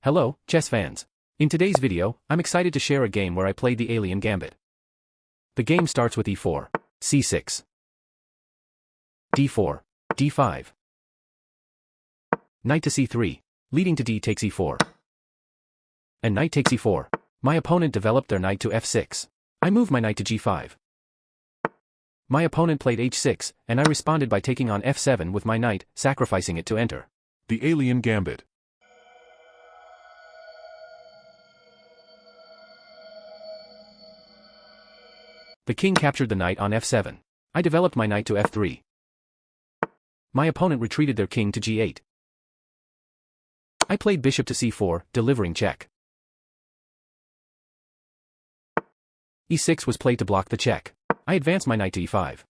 Hello, chess fans. In today's video, I'm excited to share a game where I played the Alien Gambit. The game starts with e4, c6, d4, d5, knight to c3, leading to d takes e4, and knight takes e4. My opponent developed their knight to f6. I moved my knight to g5. My opponent played h6, and I responded by taking on f7 with my knight, sacrificing it to enter. The Alien Gambit. The king captured the knight on f7. I developed my knight to f3. My opponent retreated their king to g8. I played bishop to c4, delivering check. e6 was played to block the check. I advanced my knight to e5.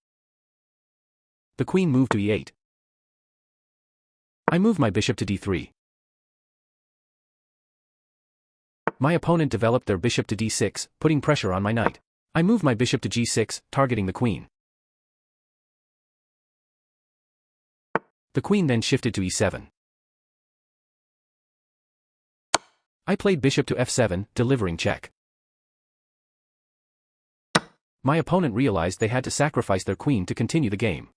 The queen moved to e8. I moved my bishop to d3. My opponent developed their bishop to d6, putting pressure on my knight. I moved my bishop to g6, targeting the queen. The queen then shifted to e7. I played bishop to f7, delivering check. My opponent realized they had to sacrifice their queen to continue the game.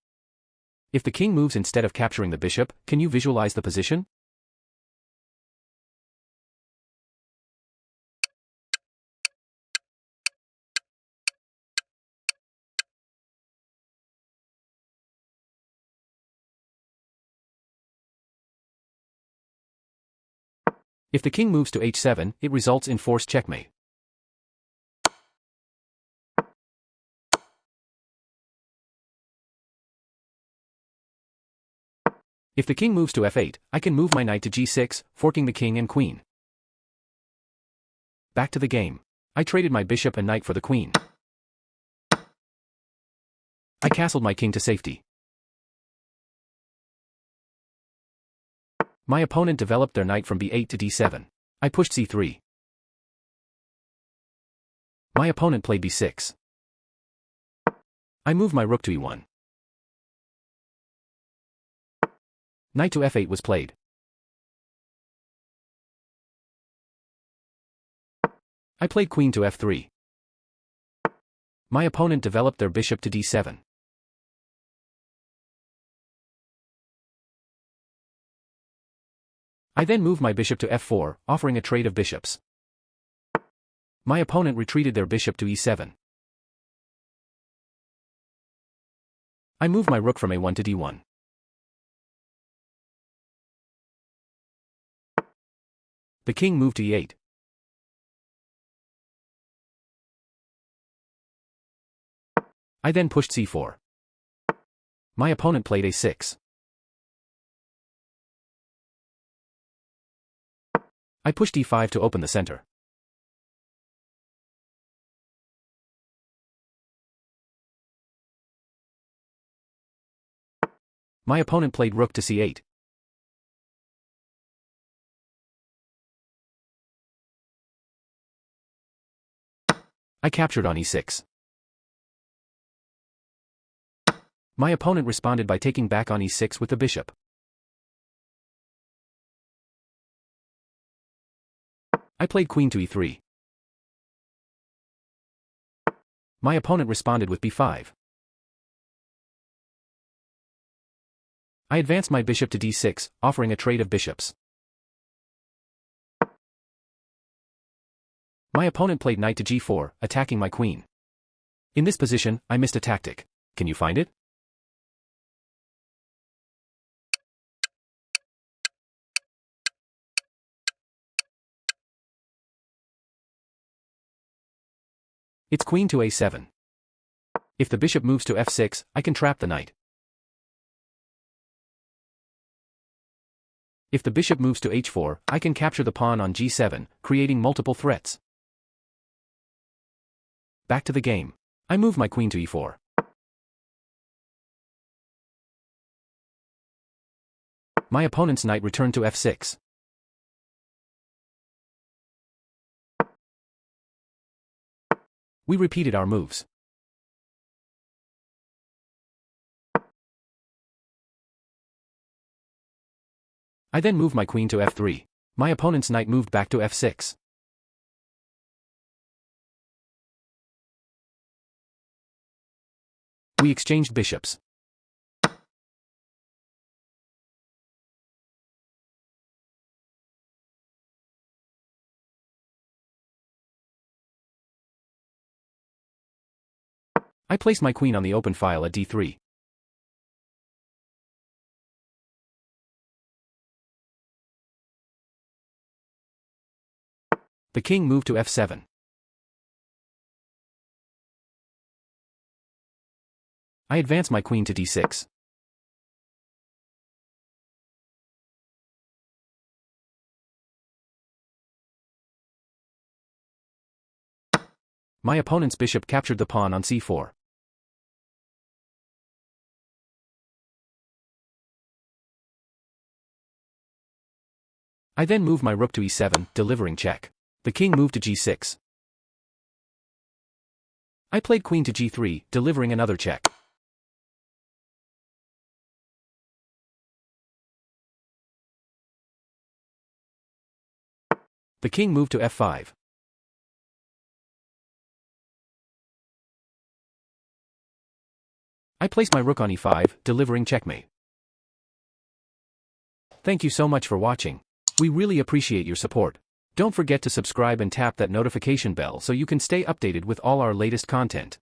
If the king moves instead of capturing the bishop, can you visualize the position? If the king moves to h7, it results in forced checkmate. If the king moves to f8, I can move my knight to g6, forking the king and queen. Back to the game. I traded my bishop and knight for the queen. I castled my king to safety. My opponent developed their knight from b8 to d7. I pushed c3. My opponent played b6. I moved my rook to e1. Knight to f8 was played. I played queen to f3. My opponent developed their bishop to d7. I then moved my bishop to f4, offering a trade of bishops. My opponent retreated their bishop to e7. I moved my rook from a1 to d1. The king moved to e8. I then pushed c4. My opponent played a6. I pushed e5 to open the center. My opponent played rook to c8. I captured on e6. My opponent responded by taking back on e6 with the bishop. I played queen to e3. My opponent responded with b5. I advanced my bishop to d6, offering a trade of bishops. My opponent played knight to g4, attacking my queen. In this position, I missed a tactic. Can you find it? It's queen to a7. If the bishop moves to f6, I can trap the knight. If the bishop moves to h4, I can capture the pawn on g7, creating multiple threats. Back to the game. I move my queen to e4. My opponent's knight returned to f6. We repeated our moves. I then moved my queen to f3. My opponent's knight moved back to f6. We exchanged bishops. I placed my queen on the open file at d3. The king moved to f7. I advance my queen to d6. My opponent's bishop captured the pawn on c4. I then moved my rook to e7, delivering check. The king moved to g6. I played queen to g3, delivering another check. The king moved to f5. I placed my rook on e5, delivering checkmate. Thank you so much for watching. We really appreciate your support. Don't forget to subscribe and tap that notification bell so you can stay updated with all our latest content.